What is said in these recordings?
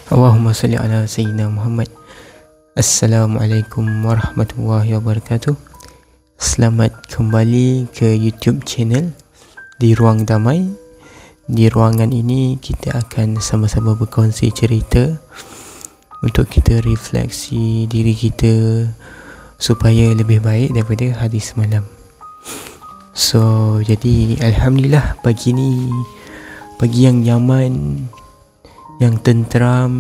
Allahumma salli ala Sayyidina Muhammad. Assalamualaikum warahmatullahi wabarakatuh. Selamat kembali ke YouTube channel Di Ruang Damai. Di ruangan ini kita akan sama-sama berkongsi cerita untuk kita refleksi diri kita supaya lebih baik daripada hari semalam. So, jadi Alhamdulillah pagi ni pagi yang nyaman, yang tenteram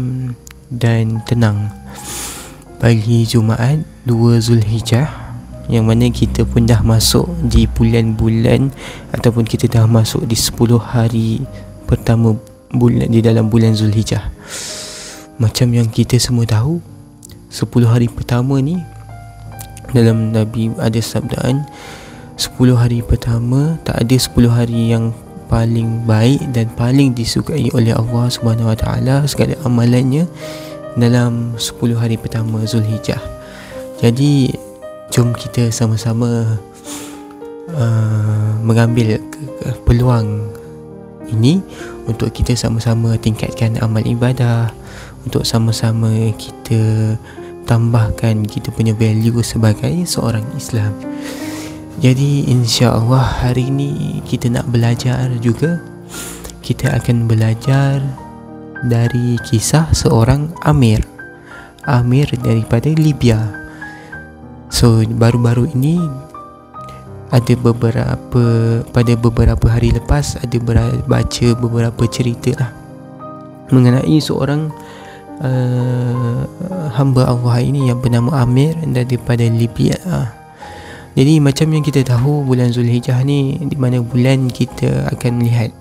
dan tenang. Pagi Jumaat 2 Zulhijjah, yang mana kita pun dah masuk di bulan-bulan ataupun kita dah masuk di 10 hari pertama bulan di dalam bulan Zulhijjah. Macam yang kita semua tahu, 10 hari pertama ni dalam Nabi ada sabdaan, 10 hari pertama tak ada 10 hari yang paling baik dan paling disukai oleh Allah Subhanahu Wa Taala segala amalannya dalam 10 hari pertama Zulhijjah. Jadi jom kita sama-sama mengambil peluang ini untuk kita sama-sama tingkatkan amal ibadah, untuk sama-sama kita tambahkan kita punya value sebagai seorang Islam. Jadi insya-Allah hari ni kita nak belajar juga. Kita akan belajar dari kisah seorang Amir daripada Libya. So baru-baru ini ada pada beberapa hari lepas ada baca beberapa cerita lah mengenai seorang hamba Allah ini yang bernama Amir daripada Libya. Jadi macam yang kita tahu, bulan Zulhijjah ni di mana bulan kita akan melihat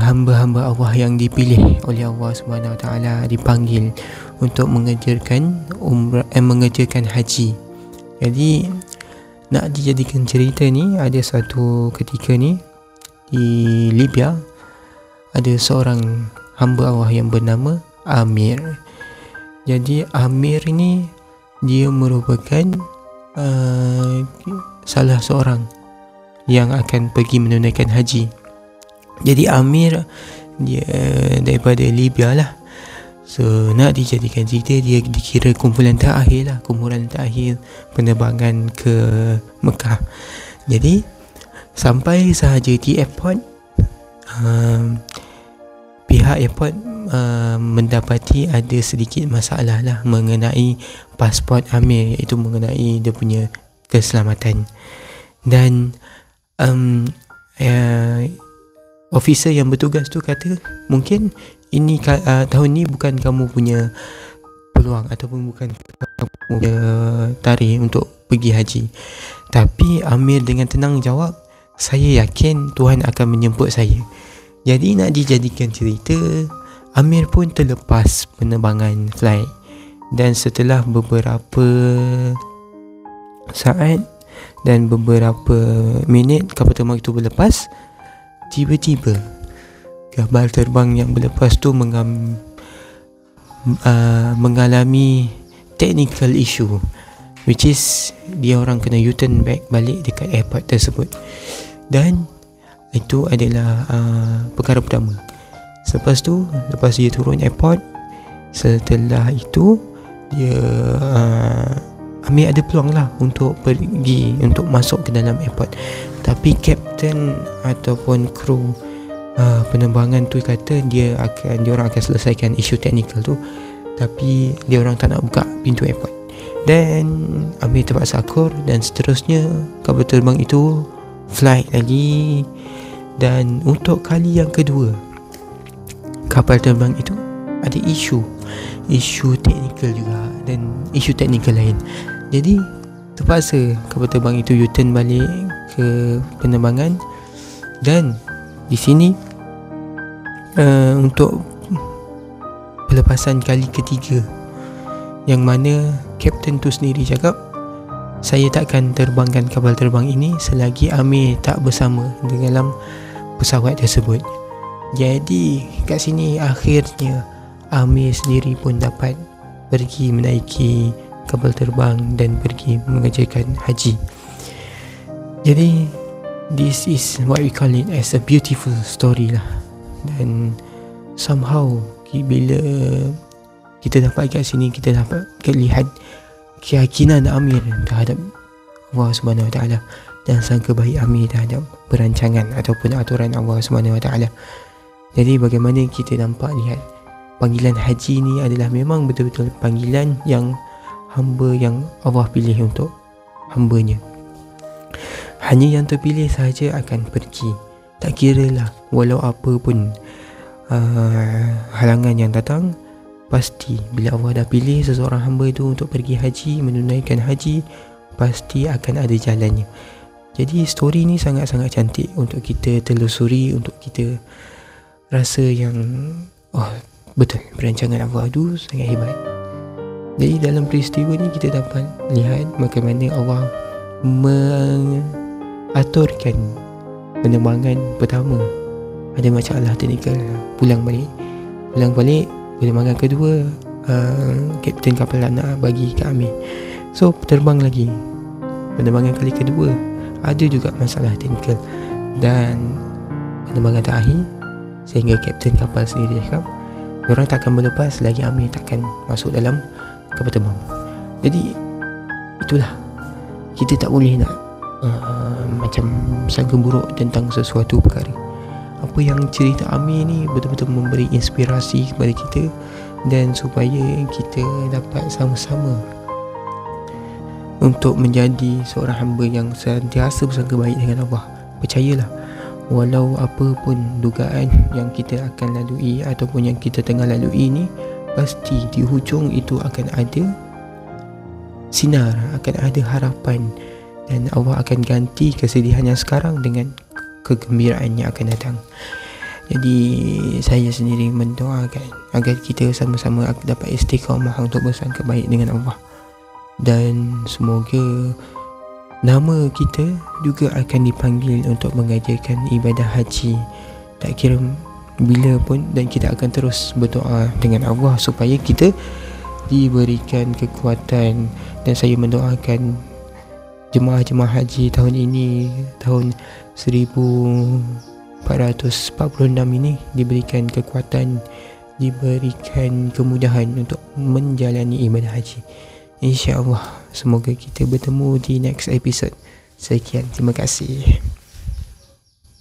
hamba-hamba Allah yang dipilih oleh Allah Subhanahu Wa Taala dipanggil untuk mengerjakan mengerjakan haji. Jadi nak dijadikan cerita ni, ada satu ketika ni di Libya ada seorang hamba Allah yang bernama Amir. Jadi Amir ni dia merupakan salah seorang yang akan pergi menunaikan haji. Jadi Amir dia daripada Libya lah. So nak dijadikan cerita, dia dikira kumpulan terakhir penerbangan ke Mekah. Jadi sampai sahaja di airport, pihak airport mendapati ada sedikit masalah lah mengenai pasport Amir, iaitu mengenai dia punya keselamatan. Dan officer yang bertugas tu kata, mungkin ini tahun ni bukan kamu punya peluang ataupun bukan kamu punya tarikh untuk pergi haji. Tapi Amir dengan tenang jawab, saya yakin Tuhan akan menjemput saya. Jadi nak dijadikan cerita, Amir pun terlepas penerbangan flight. Dan setelah beberapa saat dan beberapa minit kapal terbang itu berlepas, tiba-tiba kapal terbang yang berlepas tu mengalami technical issue, which is dia orang kena U-turn balik dekat airport tersebut. Dan itu adalah perkara pertama. Lepas dia turun airport, setelah itu dia Amir ada peluang lah untuk pergi, untuk masuk ke dalam airport. Tapi kapten ataupun kru penerbangan tu kata dia orang akan selesaikan isu teknikal tu, tapi dia orang tak nak buka pintu airport. Dan Amir terpaksa akur, dan seterusnya kapal terbang itu flight lagi. Dan untuk kali yang kedua, kapal terbang itu ada isu teknikal juga dan isu teknikal lain. Jadi terpaksa kapal terbang itu U-turn balik ke penerbangan. Dan di sini untuk pelepasan kali ketiga, yang mana kapten tu sendiri cakap, saya takkan terbangkan kapal terbang ini selagi Amir tak bersama di dalam pesawat tersebut. Jadi kat sini akhirnya Amir sendiri pun dapat pergi menaiki kapal terbang dan pergi mengerjakan haji. Jadi this is what we call it as a beautiful story lah. Dan somehow bila kita dapat kat sini, kita dapat lihat keyakinan Amir terhadap Allah Subhanahu Wa Taala dan sangka baik Amir terhadap perancangan ataupun aturan Allah Subhanahu Wa Taala. Jadi bagaimana kita nampak lihat panggilan haji ni adalah memang betul-betul panggilan yang hamba yang Allah pilih untuk hambanya. Hanya yang terpilih sahaja akan pergi. Tak kiralah walau apa pun halangan yang datang, pasti bila Allah dah pilih seseorang hamba itu untuk pergi haji, menunaikan haji, pasti akan ada jalannya. Jadi story ni sangat-sangat cantik untuk kita telusuri, untuk kita rasa yang betul, perancangan Allah itu sangat hebat. Jadi dalam peristiwa ni kita dapat lihat bagaimana Allah mengaturkan penerbangan pertama ada masalah teknikal, pulang balik, penerbangan kedua kapten kapal nak bagi ke Amir, so terbang lagi, penerbangan kali kedua ada juga masalah teknikal, dan penerbangan terakhir sehingga kapten kapal sendiri cakap diorang takkan berlepas lagi Amir takkan masuk dalam kapal terbang. Jadi itulah, kita tak boleh nak macam sangka buruk tentang sesuatu perkara. Apa yang cerita Amir ni betul-betul memberi inspirasi kepada kita, dan supaya kita dapat sama-sama untuk menjadi seorang hamba yang sentiasa bersangka baik dengan Allah. Percayalah, walau apa pun dugaan yang kita akan lalui ataupun yang kita tengah lalui ni, pasti di hujung itu akan ada sinar, akan ada harapan, dan Allah akan ganti kesedihan yang sekarang dengan kegembiraan yang akan datang. Jadi saya sendiri mendoakan agar kita sama-sama dapat istiqamah untuk bersangka baik dengan Allah, dan semoga nama kita juga akan dipanggil untuk mengajarkan ibadah haji tak kira bila pun, dan kita akan terus berdoa dengan Allah supaya kita diberikan kekuatan. Dan saya mendoakan jemaah-jemaah haji tahun ini, tahun 1446 ini, diberikan kekuatan, diberikan kemudahan untuk menjalani ibadah haji. InsyaAllah, semoga kita bertemu di next episode. Sekian, terima kasih.